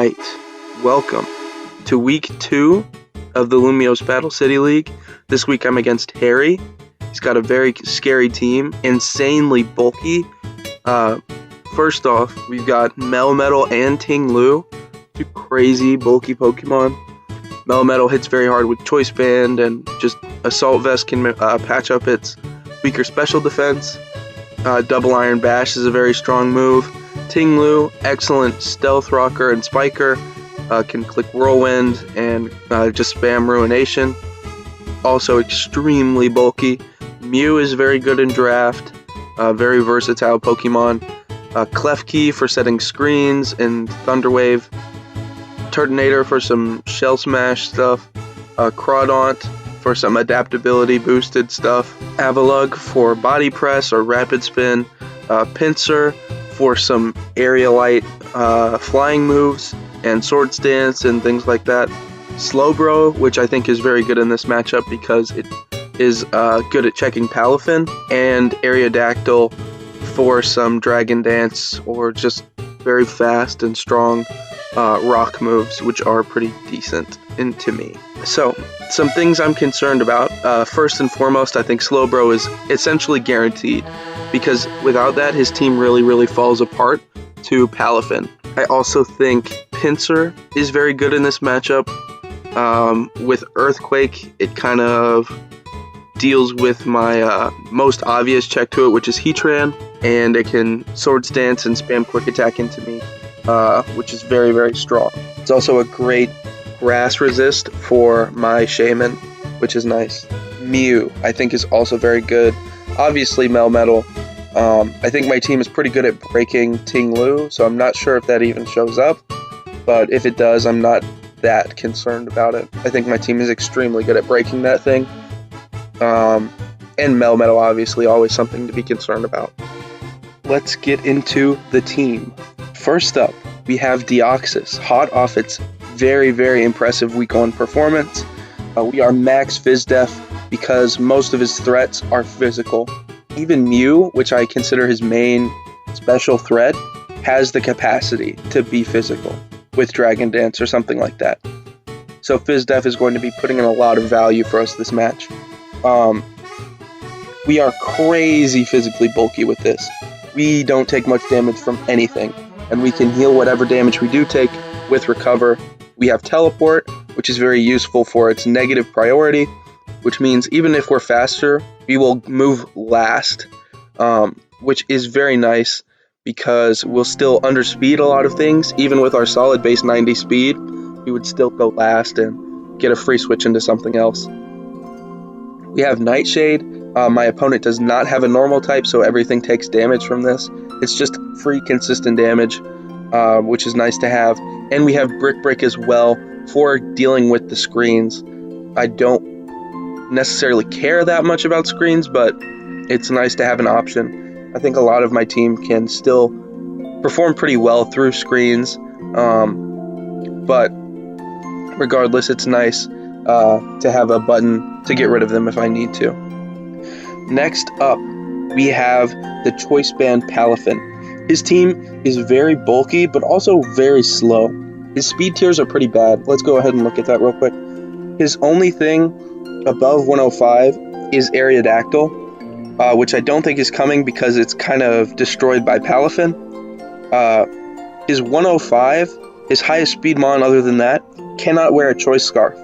Alright, welcome to week 2 of the Lumios Battle City League. This week I'm against Harry. He's got a very scary team, insanely bulky. First off, we've got Melmetal and Ting Lu, two crazy bulky Pokemon. Melmetal hits very hard with Choice Band, and just Assault Vest can patch up its weaker special defense. Double Iron Bash is a very strong move. Ting Lu, excellent Stealth Rocker and Spiker, can click Whirlwind and just spam Ruination. Also extremely bulky. Mew is very good in draft, very versatile Pokemon. Klefki for setting screens and Thunder Wave. Turtonator for some Shell Smash stuff. Crawdaunt for some adaptability boosted stuff. Avalugg for body press or rapid spin. Pinsir for some area light flying moves and sword stance and things like that. Slowbro, which I think is very good in this matchup because it is good at checking Palafin, and Aerodactyl for some Dragon Dance or just very fast and strong rock moves, which are pretty decent to me. So, some things I'm concerned about. First and foremost, I think Slowbro is essentially guaranteed, because without that, his team really falls apart to Palafin. I also think Pinsir is very good in this matchup. With Earthquake, it kind of deals with my most obvious check to it, which is Heatran, and it can Sword Stance and spam Quick Attack into me, which is very strong. It's also a great grass resist for my Shaman, which is nice. Mew, I think, is also very good. Obviously, Melmetal. I think my team is pretty good at breaking Ting Lu, so I'm not sure if that even shows up, but if it does, I'm not that concerned about it. I think my team is extremely good at breaking that thing. And Melmetal, obviously, always something to be concerned about. Let's get into the team. First up, we have Deoxys, hot off its very impressive week 1 performance. We are max Fizdef because most of his threats are physical. Even Mew, which I consider his main special threat, has the capacity to be physical with Dragon Dance or something like that. So Fizdef is going to be putting in a lot of value for us this match. We are crazy physically bulky with this. We don't take much damage from anything, and we can heal whatever damage we do take with Recover. We have Teleport, which is very useful for its negative priority, which means even if we're faster, we will move last, which is very nice because we'll still underspeed a lot of things. Even with our solid base 90 speed, we would still go last and get a free switch into something else. We have Nightshade. My opponent does not have a normal type, so everything takes damage from this. It's just free consistent damage, which is nice to have. And we have Brick as well for dealing with the screens. I don't necessarily care that much about screens, but it's nice to have an option. I think a lot of my team can still perform pretty well through screens, but regardless, it's nice to have a button to get rid of them if I need to. Next up, we have the Choice Band Palafin. His team is very bulky, but also very slow. His speed tiers are pretty bad. Let's go ahead and look at that real quick. His only thing above 105 is Aerodactyl, which I don't think is coming because it's kind of destroyed by Palafin. His 105, his highest speed mon other than that, cannot wear a Choice Scarf.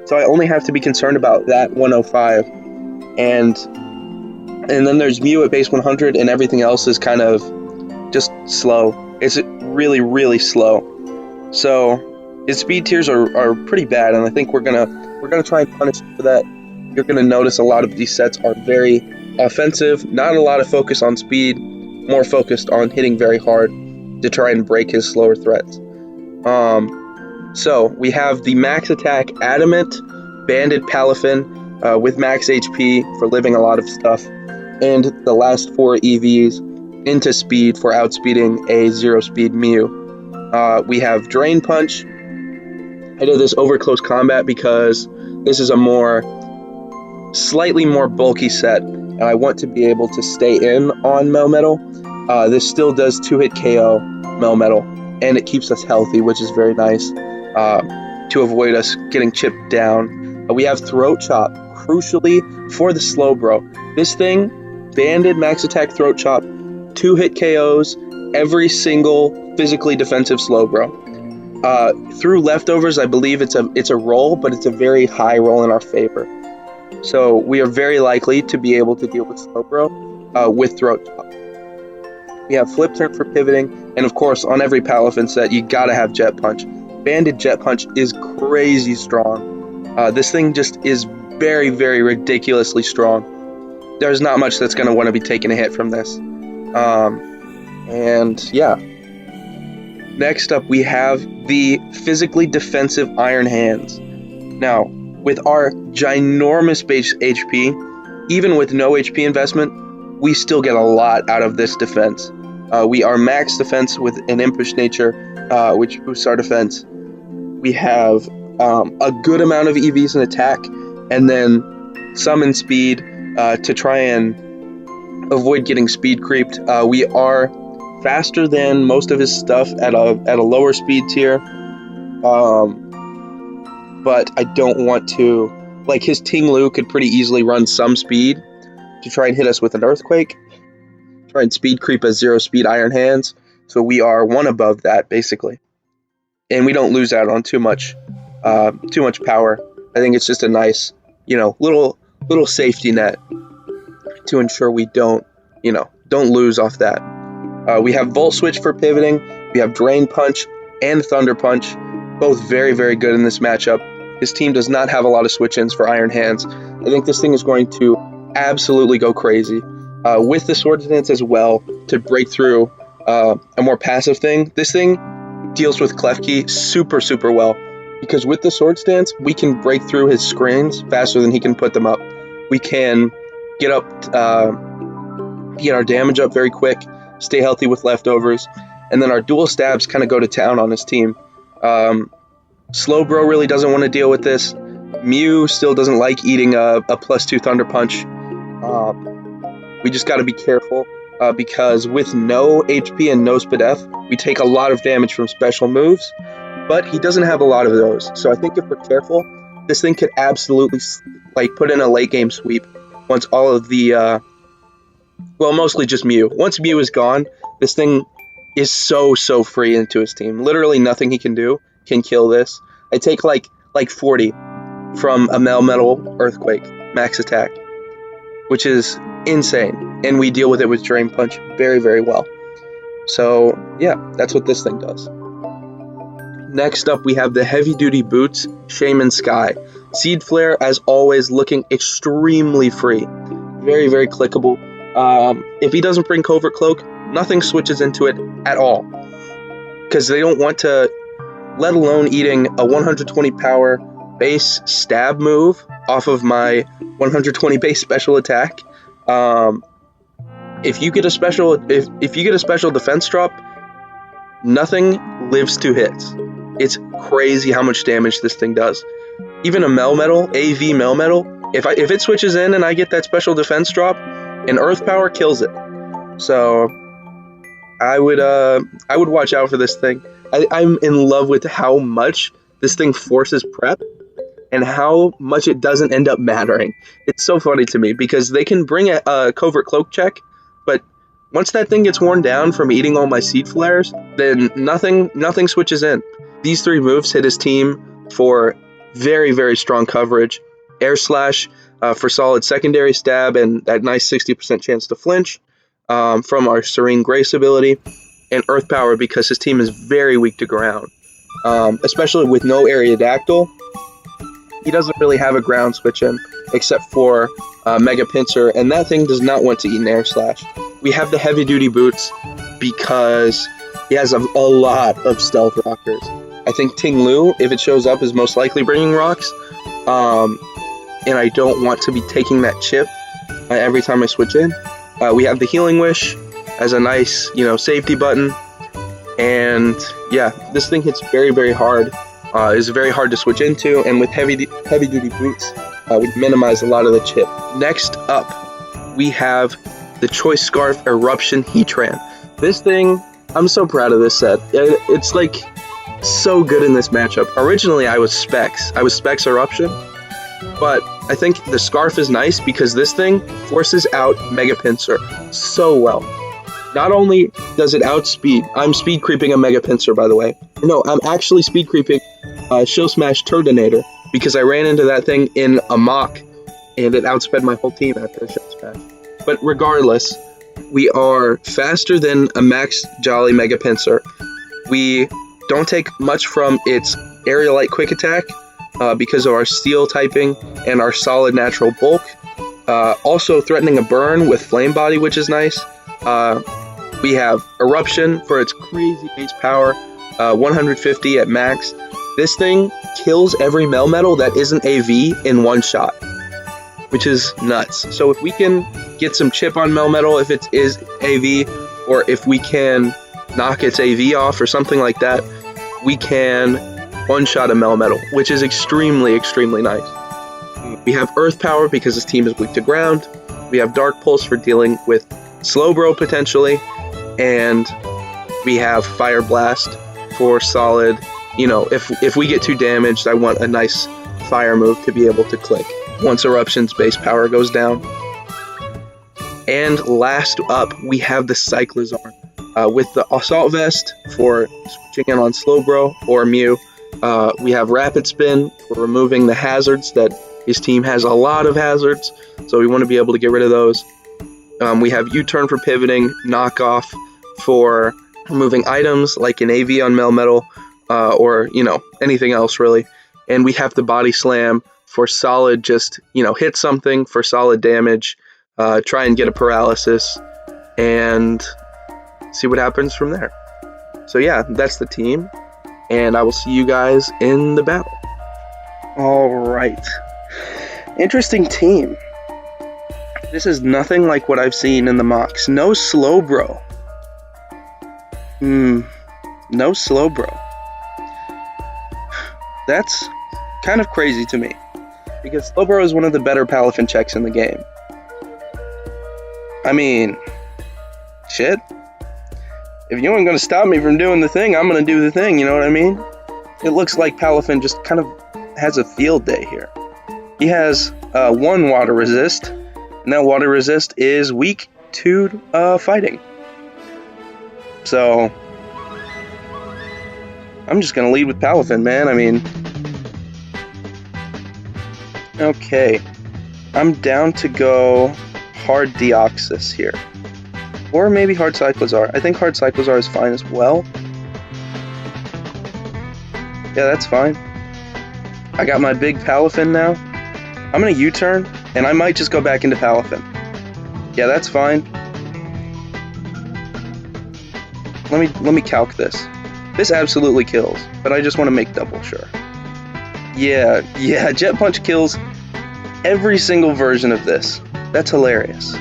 So I only have to be concerned about that 105. And then there's Mew at base 100, and everything else is kind of just slow. It's really slow. So his speed tiers are pretty bad, and I think we're gonna try and punish him for that. You're gonna notice a lot of these sets are very offensive, not a lot of focus on speed, more focused on hitting very hard to try and break his slower threats. So we have the max attack Adamant, Banded Palafin with max HP for living a lot of stuff, and the last 4 EVs into speed for outspeeding a 0-speed Mew. We have Drain Punch. I did this over close combat because this is a slightly more bulky set, and I want to be able to stay in on Melmetal. This still does 2-hit KO Melmetal, and it keeps us healthy, which is very nice to avoid us getting chipped down. We have Throat Chop, crucially for the Slowbro. This thing, banded max attack Throat Chop, 2-hit KOs every single physically defensive Slowbro. Through leftovers, I believe it's a roll, but it's a very high roll in our favor. So we are very likely to be able to deal with Slowbro with Throat Chop. We have Flip Turn for pivoting, and of course, on every Palafin set, you gotta have Jet Punch. Banded Jet Punch is crazy strong. This thing just is very, very ridiculously strong. There's not much that's gonna want to be taking a hit from this. And yeah. Next up, we have the physically defensive Iron Hands. Now, with our ginormous base HP, even with no HP investment, we still get a lot out of this defense. We are max defense with an impish nature, which boosts our defense. We have a good amount of EVs in attack, and then some in speed to try and avoid getting speed creeped. We are faster than most of his stuff at a lower speed tier, but I don't want to, like, his Ting Lu could pretty easily run some speed to try and hit us with an Earthquake, try and speed creep as 0 speed Iron Hands, so we are one above that basically, and we don't lose out on too much power. I think it's just a nice, little safety net to ensure we don't lose off that. We have Volt Switch for pivoting. We have Drain Punch and Thunder Punch, both very, very good in this matchup. His team does not have a lot of switch-ins for Iron Hands. I think this thing is going to absolutely go crazy. With the Sword Dance as well, to break through a more passive thing, this thing deals with Klefki super, super well. Because with the Sword Stance, we can break through his screens faster than he can put them up. We can get our damage up very quick, stay healthy with leftovers, and then our dual stabs kind of go to town on his team. Slowbro really doesn't want to deal with this. Mew still doesn't like eating a +2 Thunder Punch. We just got to be careful because with no HP and no SpDef, we take a lot of damage from special moves, but he doesn't have a lot of those. So I think if we're careful, this thing could absolutely put in a late game sweep once all of the mostly just Mew. Once Mew is gone, this thing is so free into his team. Literally nothing he can do can kill this. I take like 40 from a MELMETAL Earthquake max attack, which is insane, and we deal with it with Drain Punch very, very well. So yeah, that's what this thing does. Next up, we have the Heavy Duty Boots Shaman Sky. Seed Flare, as always, looking extremely free. Very, very clickable. If he doesn't bring Covert Cloak, nothing switches into it at all, because they don't want to, let alone eating a 120 power base stab move off of my 120 base special attack. If you get a special defense drop, nothing lives 2 hits. It's crazy how much damage this thing does. Even a MELMETAL, AV MELMETAL, if it switches in and I get that special defense drop, an Earth Power kills it. So I would watch out for this thing. I'm in love with how much this thing forces prep and how much it doesn't end up mattering. It's so funny to me because they can bring a Covert Cloak check, but once that thing gets worn down from eating all my Seed Flares, then nothing switches in. These 3 moves hit his team for very, very strong coverage. Air Slash for solid secondary stab and that nice 60% chance to flinch from our Serene Grace ability, and Earth Power because his team is very weak to ground, especially with no Aerodactyl. He doesn't really have a ground switch in except for Mega Pincer, and that thing does not want to eat an Air Slash. We have the Heavy Duty Boots because he has a lot of Stealth Rockers. I think Ting Lu, if it shows up, is most likely bringing rocks, and I don't want to be taking that chip every time I switch in. We have the Healing Wish as a nice, safety button, and yeah, this thing hits very, very hard. Is very hard to switch into, and with heavy duty boots, we minimize a lot of the chip. Next up, we have the Choice Scarf Eruption Heatran. This thing I'm so proud of this set. It's like so good in this matchup. Originally, I was Specs. I was Specs Eruption, but I think the Scarf is nice because this thing forces out Mega Pinsir so well. Not only does it outspeed, I'm speed creeping a Mega Pinsir, by the way. No, I'm actually speed creeping Shield Smash Turtonator because I ran into that thing in a mock and it outsped my whole team after the Shield Smash. But regardless, we are faster than a Max Jolly Mega Pinsir. We don't take much from its Aerial Light Quick Attack because of our Steel typing and our solid natural bulk. Also threatening a burn with Flame Body, which is nice. We have Eruption for its crazy base power, 150 at max. This thing kills every Melmetal that isn't AV in one shot, which is nuts. So if we can get some chip on Melmetal if it is AV, or if we can knock its AV off or something like that, we can one-shot a Melmetal, which is extremely, extremely nice. We have Earth Power because this team is weak to ground. We have Dark Pulse for dealing with Slowbro potentially, and we have Fire Blast for solid, you know, if we get too damaged, I want a nice fire move to be able to click once Eruption's base power goes down. And last up, we have the Cyclizar with the Assault Vest for switching in on Slowbro or Mew. We have Rapid Spin for removing the hazards that his team has a lot of hazards, so we want to be able to get rid of those. We have U-Turn for pivoting, Knockoff for removing items like an AV on Melmetal, or, you know, anything else really. And we have the Body Slam for solid, just, you know, hit something for solid damage, try and get a paralysis, and see what happens from there. So yeah, that's the team, and I will see you guys in the battle. Alright. Interesting team. This is nothing like what I've seen in the mocks. No Slowbro. No Slowbro. That's kind of crazy to me, because Slowbro is one of the better Palafin checks in the game. I mean, shit. If you ain't gonna stop me from doing the thing, I'm gonna do the thing, you know what I mean? It looks like Palafin just kind of has a field day here. He has one Water Resist, and that Water Resist is weak to fighting. So, I'm just gonna lead with Palafin, man. I mean, okay. I'm down to go Hard Deoxys here. Or maybe Hard Cyclizar. I think Hard Cyclizar is fine as well. Yeah, that's fine. I got my big Palafin now. I'm gonna U-turn, and I might just go back into Palafin. Yeah, that's fine. Let me calc this. This absolutely kills, but I just want to make double sure. Yeah, Jet Punch kills every single version of this. That's hilarious.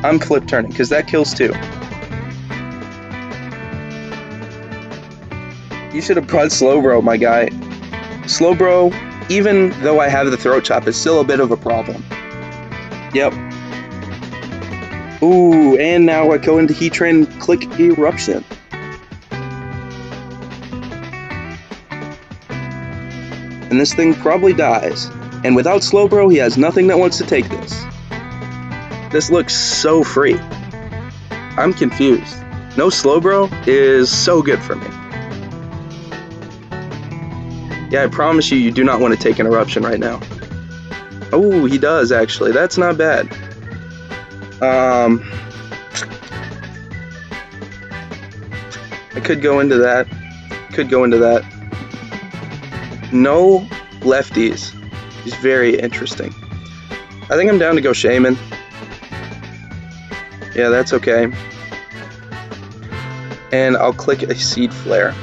I'm flip turning, because that kills too. You should have brought Slowbro, my guy. Slowbro, even though I have the Throat Chop, is still a bit of a problem. Yep. Ooh, and now I go into Heatran and click Eruption. And this thing probably dies. And without Slowbro, he has nothing that wants to take this. This looks so free. I'm confused. No Slowbro is so good for me. Yeah, I promise you, you do not want to take an Eruption right now. Oh, he does, actually. That's not bad. I could go into that. No lefties is very interesting. I think I'm down to go Shaman. Yeah, that's okay. And I'll click a Seed Flare.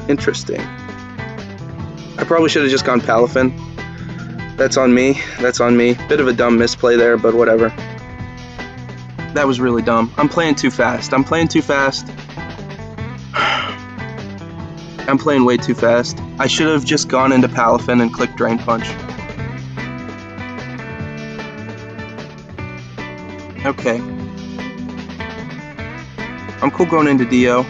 Interesting. I probably should have just gone Palafin. That's on me. Bit of a dumb misplay there, but whatever. That was really dumb. I'm playing too fast. I'm playing way too fast. I should have just gone into Palafin and clicked Drain Punch. Okay. I'm cool going into Dio.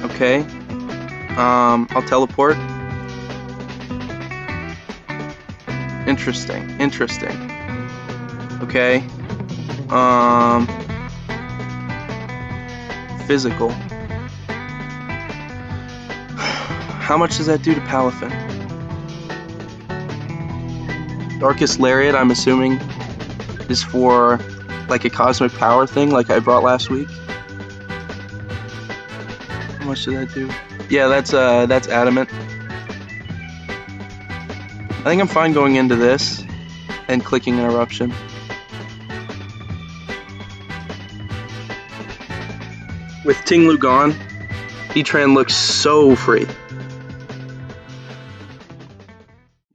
Okay. I'll teleport. Interesting. Okay. Physical. How much does that do to Palafin? Darkest Lariat, I'm assuming, is for like a cosmic power thing like I brought last week. How much did that do? Yeah, that's adamant. I think I'm fine going into this and clicking an eruption. With Tinglu gone, Heatran looks so free.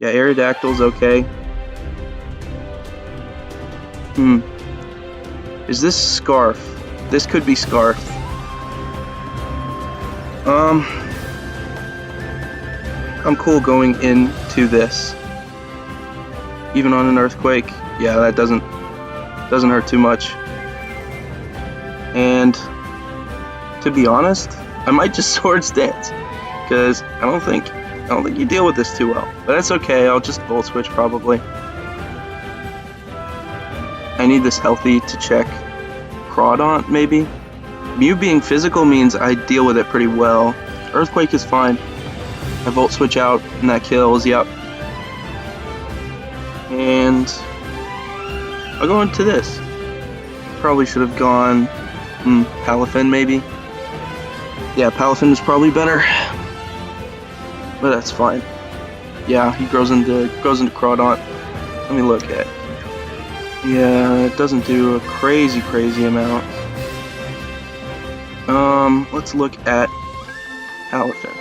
Yeah, Aerodactyl's okay. Is this Scarf? This could be Scarf. I'm cool going into this. Even on an Earthquake, yeah, that doesn't hurt too much. And to be honest, I might just Swords Dance, because I don't think you deal with this too well. But that's okay. I'll just Volt Switch probably. I need this healthy to check Crawdaunt, maybe. Mew being physical means I deal with it pretty well. Earthquake is fine. I Volt Switch out, and that kills, yep. And I'll go into this. Probably should have gone Palafin, maybe. Yeah, Palafin is probably better. But that's fine. Yeah, he grows into Crawdaunt. Let me look at. Yeah, it doesn't do a crazy amount. Let's look at Palafin.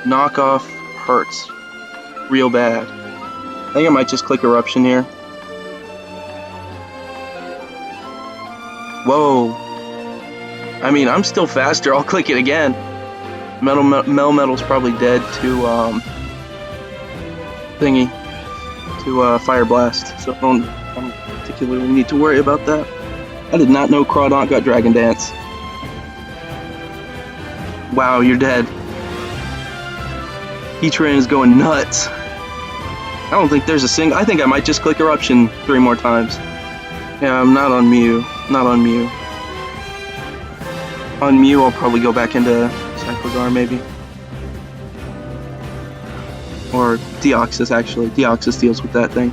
Knockoff hurts real bad. I think I might just click Eruption here. Whoa. I mean, I'm still faster. I'll click it again. Melmetal's probably dead to Fire Blast, so I don't particularly need to worry about that. I did not know Crawdaunt got Dragon Dance. Wow, you're dead. Heatran is going nuts. I don't think there's a single. I think I might just click Eruption 3 more times. Yeah, I'm not on Mew. Not on Mew. On Mew, I'll probably go back into Cyclozar, maybe. Or Deoxys, actually. Deoxys deals with that thing.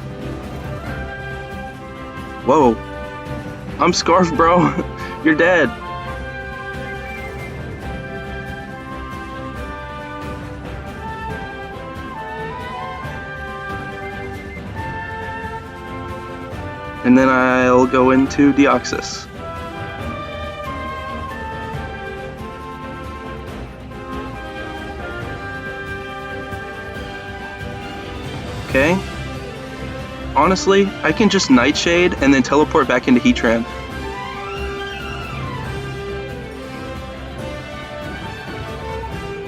Whoa. I'm Scarf, bro. You're dead. And then I'll go into Deoxys. Okay. Honestly, I can just Nightshade and then teleport back into Heatran.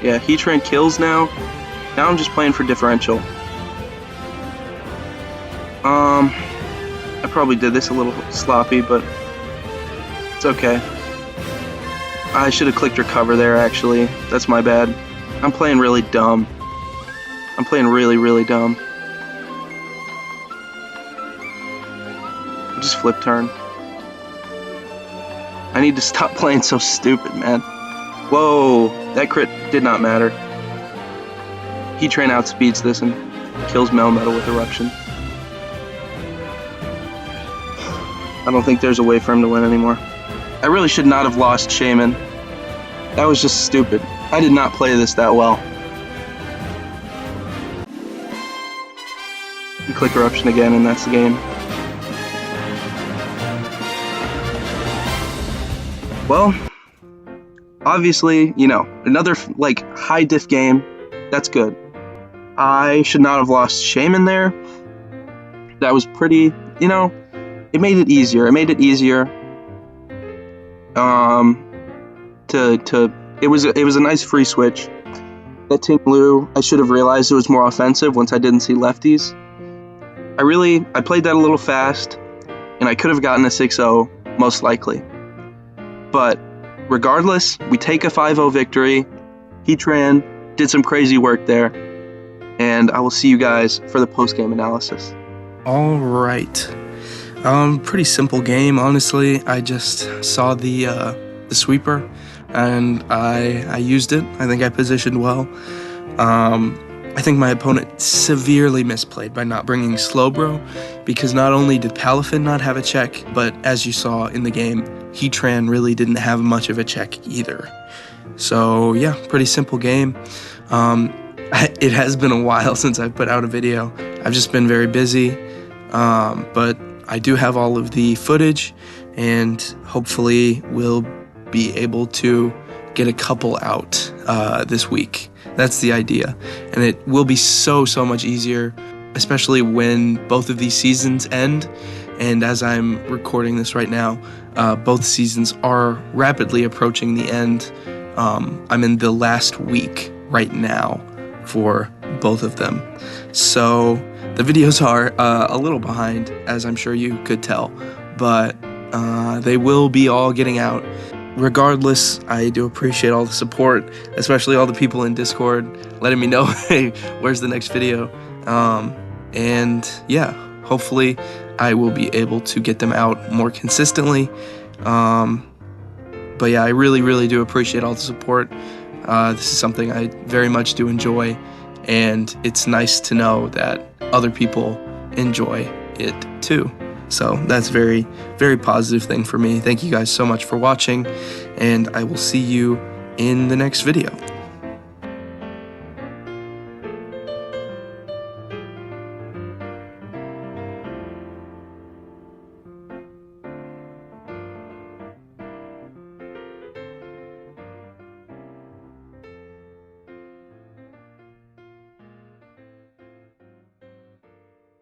Yeah, Heatran kills now. Now I'm just playing for differential. I probably did this a little sloppy, but it's okay. I should have clicked Recover there, actually. That's my bad. I'm playing really dumb. I'm playing really dumb. Just flip turn. I need to stop playing so stupid, man. Whoa, that crit did not matter. Heatran outspeeds this and kills Melmetal with Eruption. I don't think there's a way for him to win anymore. I really should not have lost Shaman. That was just stupid. I did not play this that well. You click Eruption again and that's the game. Well, obviously, you know, another, like, high diff game, that's good. I should not have lost Shaman there. That was pretty, you know, it made it easier. It made it easier. It was a nice free switch. That Team Blue, I should have realized it was more offensive once I didn't see lefties. I played that a little fast, and I could have gotten a 6-0, most likely. But regardless, we take a 5-0 victory. Heatran did some crazy work there, and I will see you guys for the post-game analysis. All right. Pretty simple game, honestly. I just saw the sweeper, and I used it. I think I positioned well. I think my opponent severely misplayed by not bringing Slowbro, because not only did Palafin not have a check, but as you saw in the game, Heatran really didn't have much of a check either. So yeah, pretty simple game. It has been a while since I've put out a video. I've just been very busy, but I do have all of the footage, and hopefully we'll be able to get a couple out this week. That's the idea, and it will be so much easier, especially when both of these seasons end. And as I'm recording this right now, both seasons are rapidly approaching the end. I'm in the last week right now for both of them, so the videos are a little behind, as I'm sure you could tell, but they will be all getting out. Regardless, I do appreciate all the support, especially all the people in Discord letting me know, hey, where's the next video? And yeah, hopefully I will be able to get them out more consistently. But yeah, I really do appreciate all the support. This is something I very much do enjoy, and it's nice to know that other people enjoy it too. So that's very positive thing for me. Thank you guys so much for watching, and I will see you in the next video.